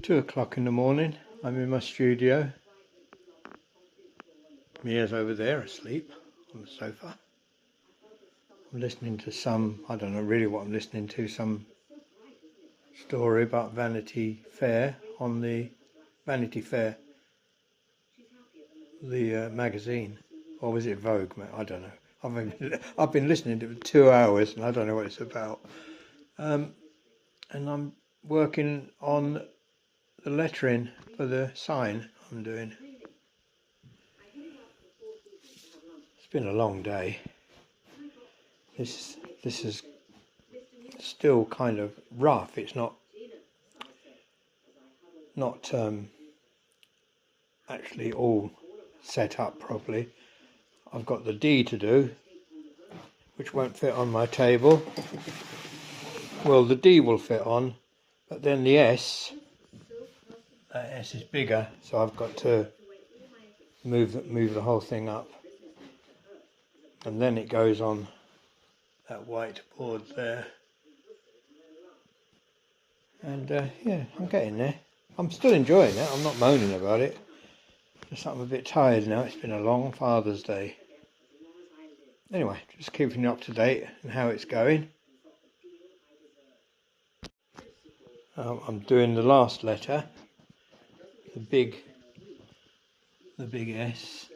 2 o'clock in the morning. I'm in my studio. Mia's over there asleep on the sofa. I'm listening to some, I don't know really what I'm listening to, some story about Vanity Fair on the Vanity Fair, the magazine, or was it Vogue? I don't know. I've been listening to it for 2 hours and I don't know what it's about. And I'm working on the lettering for the sign I'm doing. It's been a long day. This is still kind of rough. It's not actually all set up properly. I've got the D to do, which won't fit on my table. Well, the D will fit on, but then the S, that S is bigger, so I've got to move the whole thing up, and then it goes on that white board there. And yeah, I'm getting there. I'm still enjoying it. I'm not moaning about it. Just I'm a bit tired now. It's been a long Father's Day. Anyway, just keeping you up to date on how it's going. I'm doing the last letter, the big S,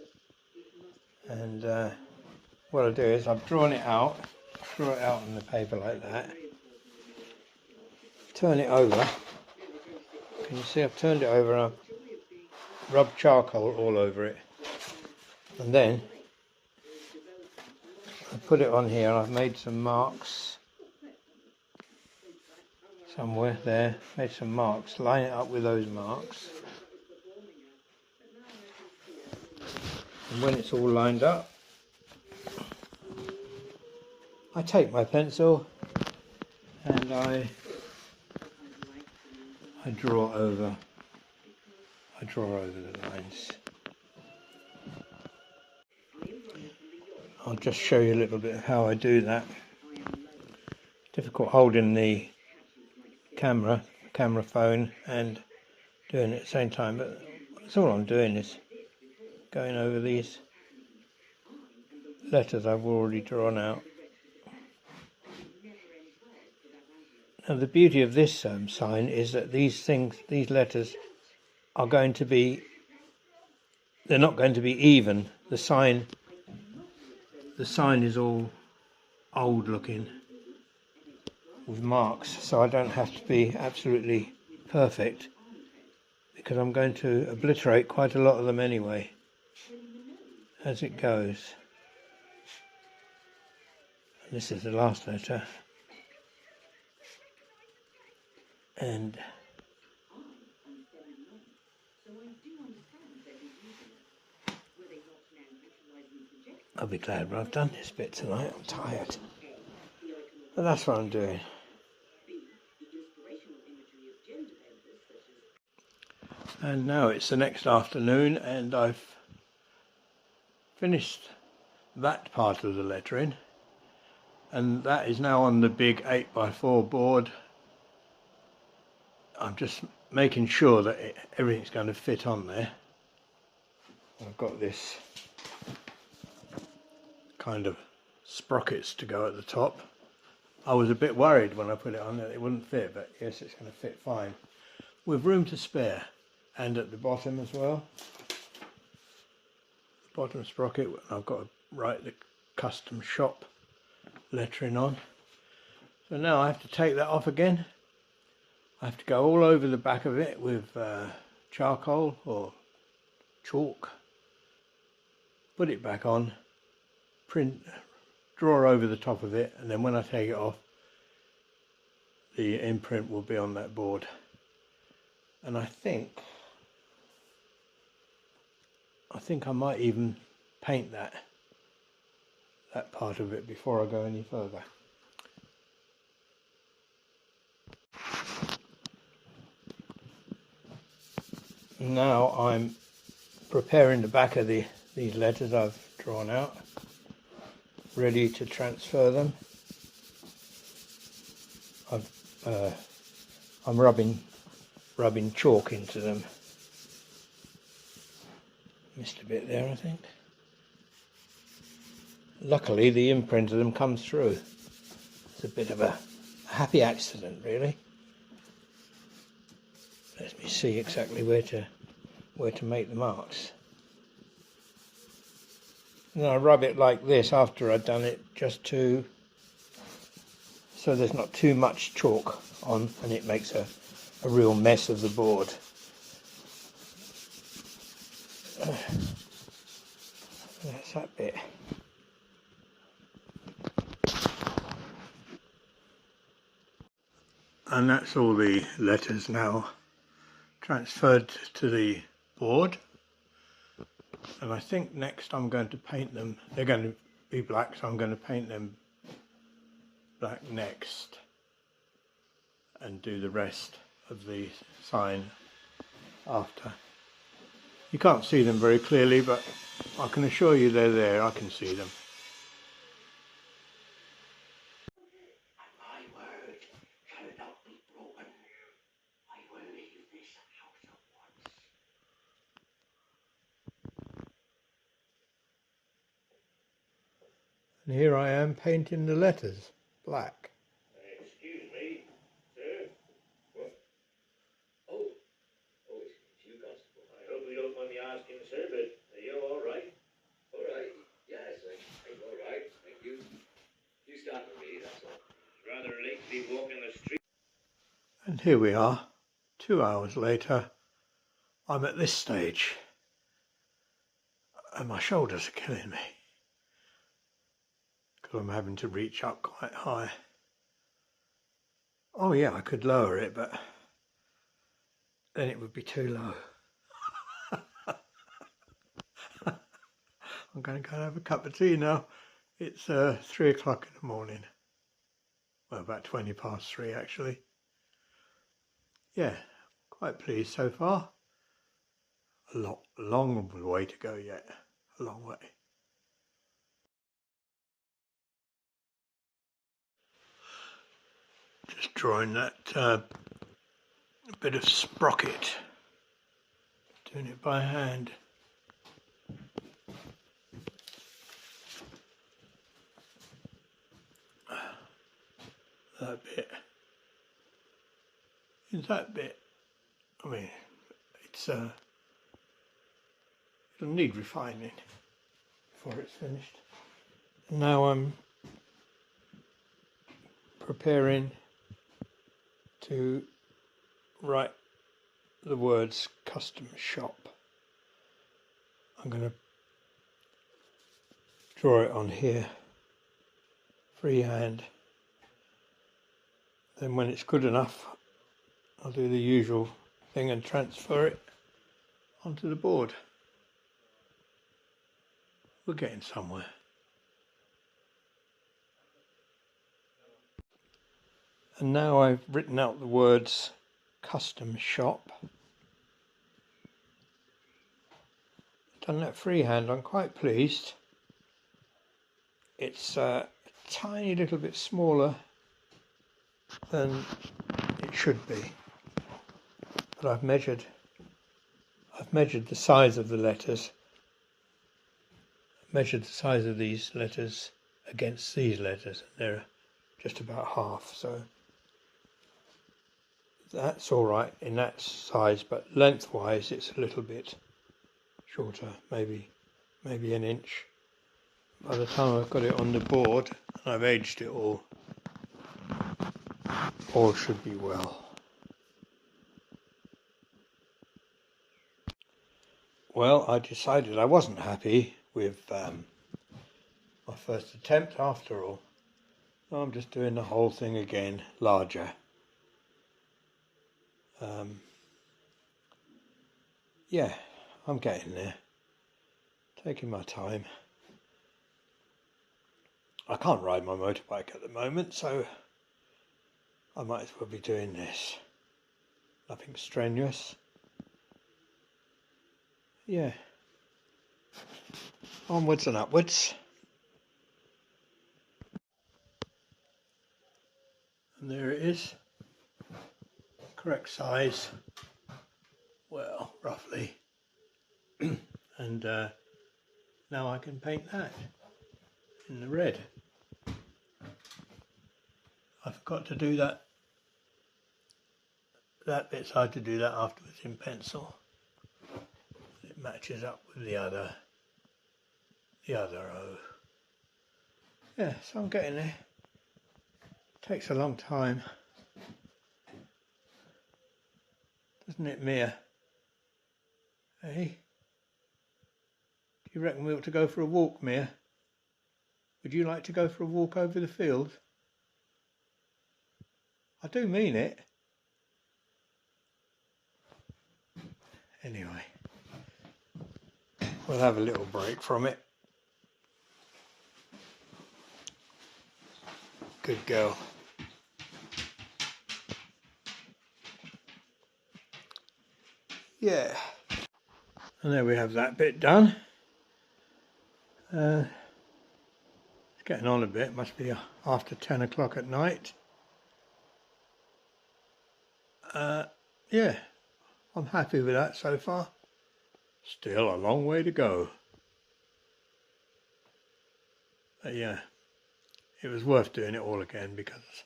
and what I'll do is I've drawn it out, draw it out on the paper like that, turn it over. Can you see I've turned it over and I've rubbed charcoal all over it, and then I put it on here and I've made some marks somewhere there, made some marks, line it up with those marks, and when it's all lined up I take my pencil and I draw over the lines. I'll just show you a little bit of how I do that. Difficult holding the camera phone and doing it at the same time, but that's all I'm doing is going over these letters I've already drawn out. Now the beauty of this sign is that these letters are going to be, they're not going to be even. The sign is all old looking with marks, so I don't have to be absolutely perfect because I'm going to obliterate quite a lot of them anyway as it goes. And this is the last letter, and I'll be glad when I've done this bit tonight. I'm tired, but that's what I'm doing. And now it's the next afternoon and I've finished that part of the lettering, and that is now on the big 8x4 board. I'm just making sure that everything's going to fit on there. I've got this kind of sprockets to go at the top. I was a bit worried when I put it on that it wouldn't fit, but yes, it's going to fit fine with room to spare. And at the bottom as well, bottom sprocket, I've got to write the custom shop lettering on. So now I have to take that off again. I have to go all over the back of it with charcoal or chalk, put it back on, draw over the top of it, and then when I take it off, the imprint will be on that board. And I think I might even paint that part of it before I go any further. Now I'm preparing the back of these letters I've drawn out, ready to transfer them. I'm rubbing rubbing chalk into them. Missed a bit there, I think. Luckily the imprint of them comes through. It's a bit of a happy accident, really. Let me see exactly where to make the marks. And I rub it like this after I've done it, just so there's not too much chalk on and it makes a real mess of the board. That's that bit. And that's all the letters now transferred to the board. And I think next I'm going to paint them. They're going to be black, so I'm going to paint them black next and do the rest of the sign after. You can't see them very clearly, but I can assure you they're there. I can see them. And here I am painting the letters black. Excuse me, sir. What? Oh, it's you, Constable. I hope you don't mind me asking, sir, but are you all right? All right. Yes, I'm all right. Thank you. You startled me, that's all. It's rather late to be walking the street. And here we are, 2 hours later. I'm at this stage, and my shoulders are killing me because I'm having to reach up quite high. Oh yeah, I could lower it, but then it would be too low. I'm going to go and have a cup of tea now. It's 3 o'clock in the morning. Well, about 20 past 3 actually. Yeah, quite pleased so far. A long way to go yet. A long way. Just drawing that bit of sprocket. Doing it by hand. That bit. Is that bit? I mean, it'll need refining before it's finished. Now I'm preparing to write the words custom shop. I'm going to draw it on here, freehand. Then when it's good enough, I'll do the usual thing and transfer it onto the board. We're getting somewhere. And now I've written out the words custom shop. Done that freehand. I'm quite pleased. It's a tiny little bit smaller than it should be, but I've measured the size of the letters, measured the size of these letters against these letters, and they're just about half, so that's all right in that size, but lengthwise it's a little bit shorter, maybe an inch. By the time I've got it on the board and I've aged it all should be well. Well, I decided I wasn't happy with my first attempt after all. So I'm just doing the whole thing again, larger. Yeah, I'm getting there. Taking my time. I can't ride my motorbike at the moment, so I might as well be doing this. Nothing strenuous. Yeah. Onwards and upwards. And there it is. Correct size. well, roughly. And now I can paint that in the red. I forgot to do that. That bit, so I had to do that afterwards in pencil. It matches up with the other O. Yeah, so I'm getting there. Takes a long time, doesn't it, Mia? Hey? Do you reckon we ought to go for a walk, Mia? Would you like to go for a walk over the field? I do mean it. Anyway, we'll have a little break from it. Good girl. Yeah. And there we have that bit done. It's getting on a bit, must be after 10 o'clock at night. Yeah, I'm happy with that so far. Still a long way to go. But yeah, it was worth doing it all again because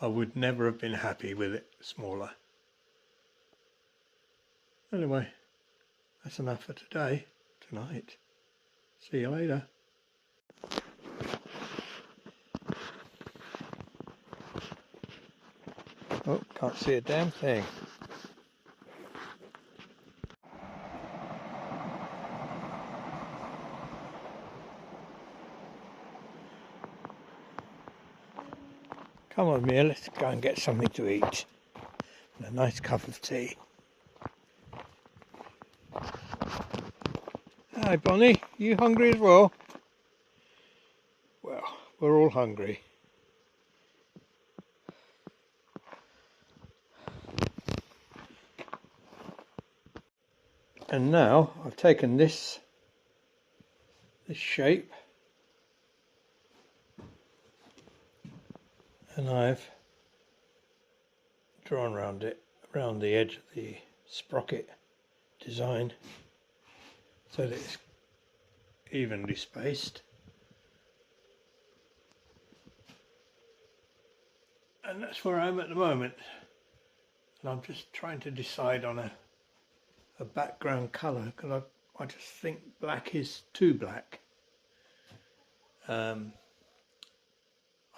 I would never have been happy with it smaller. Anyway, that's enough for tonight. See you later. Oh, can't see a damn thing. Come on, Mia, let's go and get something to eat. And a nice cup of tea. Hi, Bonnie. You hungry as well? Well, we're all hungry. And now I've taken this shape and I've drawn around the edge of the sprocket design so that it's evenly spaced. And that's where I am at the moment. And I'm just trying to decide on a background colour because I just think black is too black. I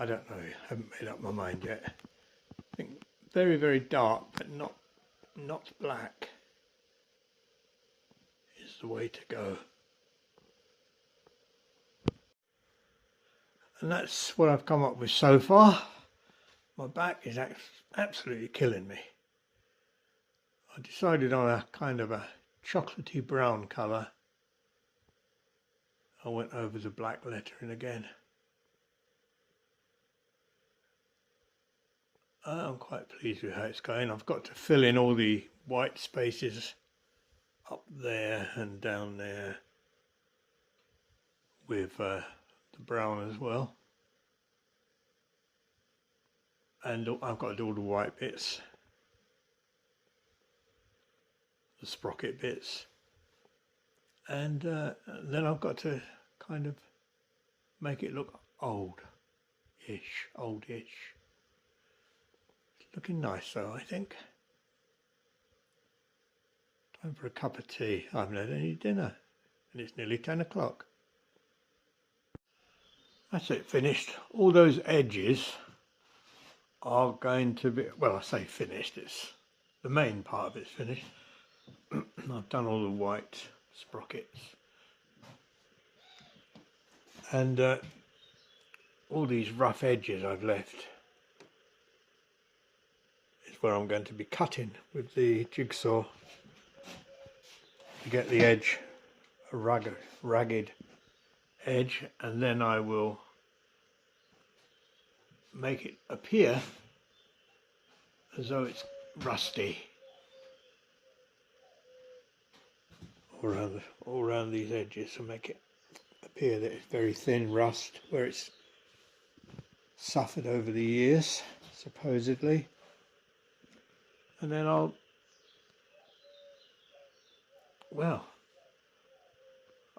don't know, I haven't made up my mind yet. I think very, very dark but not black is the way to go. And that's what I've come up with so far. My back is absolutely killing me. I decided on a kind of a chocolatey brown colour. I went over the black lettering again. I'm quite pleased with how it's going. I've got to fill in all the white spaces up there and down there with the brown as well. And I've got to do all the white bits, the sprocket bits, and then I've got to kind of make it look oldish. It's looking nice though, I think. Time for a cup of tea. I haven't had any dinner and it's nearly 10 o'clock. That's it, finished. All those edges are going to be, well, I say finished, it's the main part of it's finished. I've done all the white sprockets and all these rough edges I've left is where I'm going to be cutting with the jigsaw to get the edge, a ragged edge, and then I will make it appear as though it's rusty all around these edges, to make it appear that it's very thin rust where it's suffered over the years, supposedly. And then I'll well,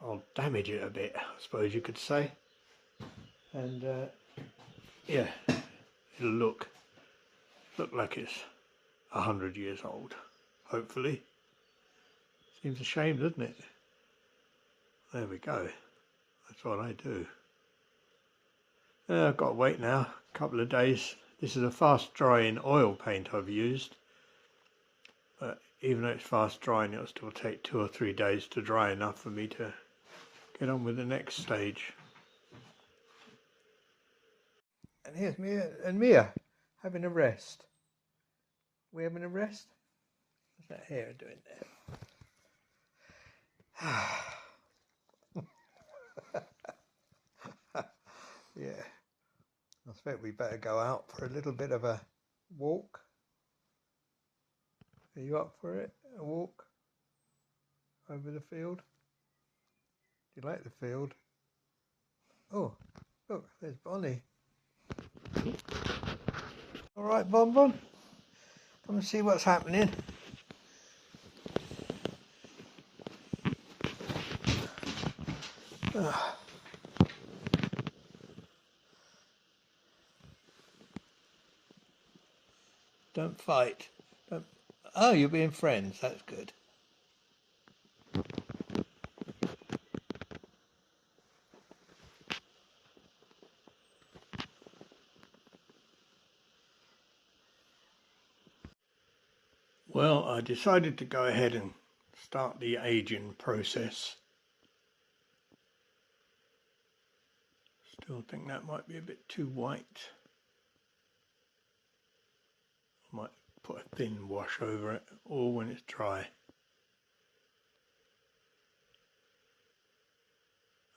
I'll damage it a bit, I suppose you could say. And yeah, it'll look like it's 100 years old, hopefully. Seems a shame, doesn't it? There we go. That's what I do. I've got to wait now, a couple of days. This is a fast drying oil paint I've used. But even though it's fast drying, it'll still take 2 or 3 days to dry enough for me to get on with the next stage. And here's Mia having a rest. We having a rest? What's that hair doing there? Yeah, I expect we better go out for a little bit of a walk. Are you up for it? A walk over the field? Do you like the field? Oh, look, there's Bonnie. All right, Bonbon. Come and see what's happening. Don't fight. Don't... Oh, you're being friends. That's good. Well, I decided to go ahead and start the aging process. Still think that might be a bit too white. I might put a thin wash over it, or when it's dry.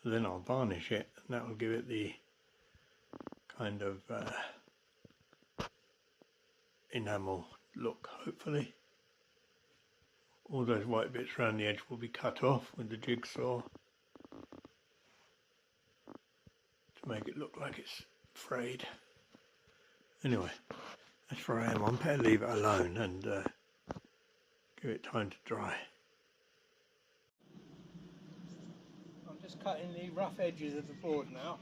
Then I'll varnish it, and that will give it the kind of enamel look, hopefully. All those white bits around the edge will be cut off with the jigsaw to make it look like it's frayed. Anyway, that's where I am. I'm better leave it alone and give it time to dry. I'm just cutting the rough edges of the board now.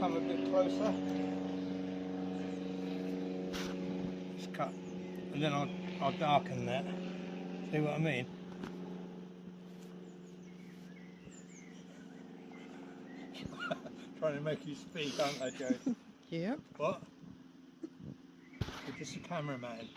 Come a bit closer. Just cut, and then I'll darken that. See what I mean? Trying to make you speak, aren't I, Joe? Yep. What? You're just a cameraman.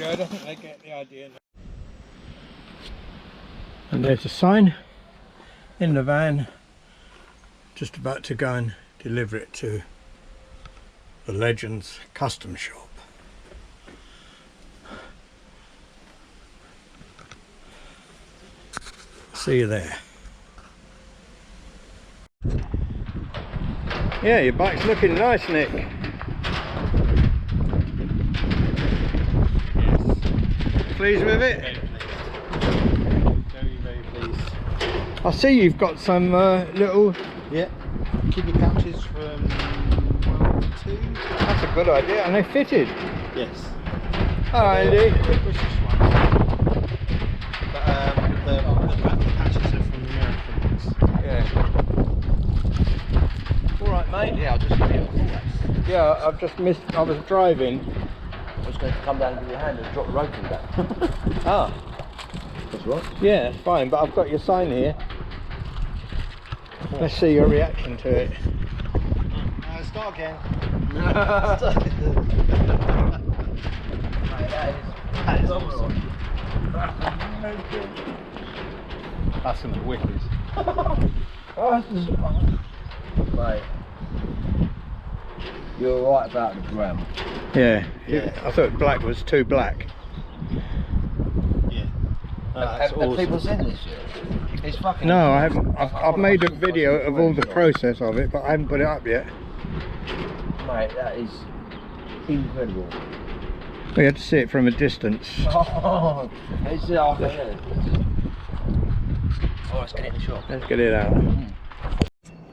I think they get the idea now. And there's a sign in the van, just about to go and deliver it to the Legends custom shop. See you there. Yeah, your bike's looking nice, Nick. Pleased with it? Very pleased. Very, very pleased. I see you've got some little... Yeah, kiddie couches from 2. That's a good idea, and they fitted. Yes. Hi, Andy. British ones. But the patches are from the American ones. Yeah. All right, mate. Yeah, I'll just give you a call. Yeah, I've just missed. I was driving. I was going to come down and give you a hand and drop the road king back. Ah. That's right. Yeah, it's fine, but I've got your sign here. Let's see your reaction to it. Start again. That is awesome. That's some wickies. Mate, you're right about the gram. Yeah. Yeah. I thought black was too black. Yeah. Have people seen this yet? It's fucking. No, I haven't. I've made a video of all the process of it, but I haven't put it up yet. Mate, that is incredible. We had to see it from a distance. Oh, it's oh, let's get it in the shop. Let's get it out. Oh,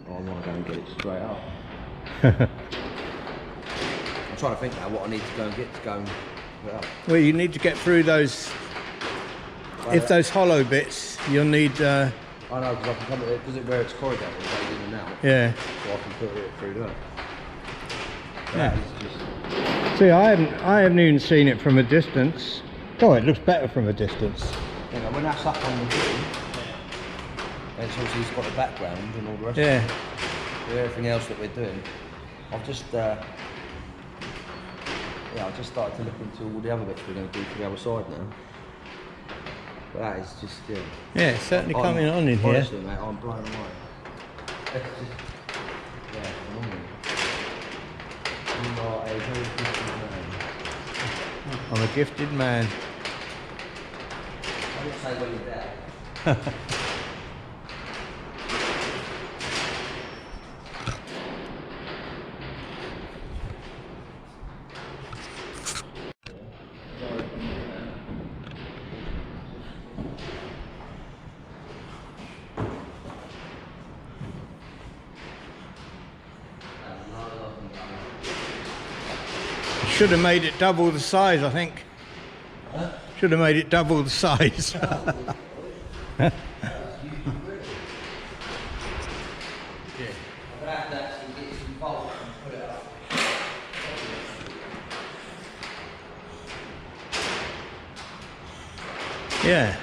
I want to go and get it straight up. I'm trying to think now what I need to go and get to go and put it up. Well, you need to get through those. If those hollow bits, you'll need. I know, because I can come because where it's corrugated, it goes in and out. Yeah. So I can put it through there. Yeah. That is just. See, I haven't even seen it from a distance. Oh, it looks better from a distance. You know, when that's up on the wall, it's obviously it's got the background and all the rest Yeah. of it. With everything else that we're doing, I've just I just started to look into all the other bits we're going to do for the other side now. But that is just Yeah, it's certainly coming on in here. Honestly, mate, I'm blown away. It's just, yeah, phenomenal. You are a very gifted man. I'm a gifted man. I didn't say well, your dad. Should have made it double the size, I think. Should have made it double the size. Yeah.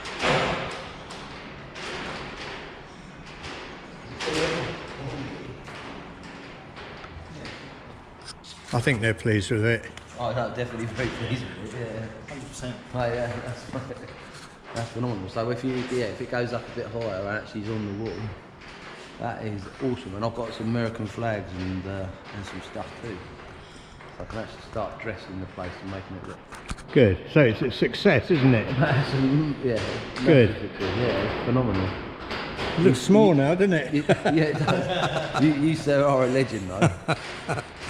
I think they're pleased with it. Oh no, definitely very pleased with it, yeah. 100%. Oh yeah, that's phenomenal. So if it goes up a bit higher and actually is on the wall, that is awesome. And I've got some American flags and some stuff too. So I can actually start dressing the place and making it look. Good. So it's a success, isn't it? Yeah. Good. Yeah, it's phenomenal. It looks small now, doesn't it? Yeah, it does. You sir are a legend though.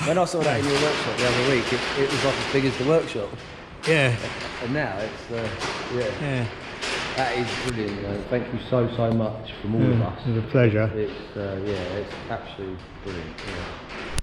When I saw that in your workshop the other week, it was like as big as the workshop. Yeah. And now it's, Yeah. That is brilliant. Thank you so much from all of us. It's a pleasure. It's, it's absolutely brilliant. Yeah.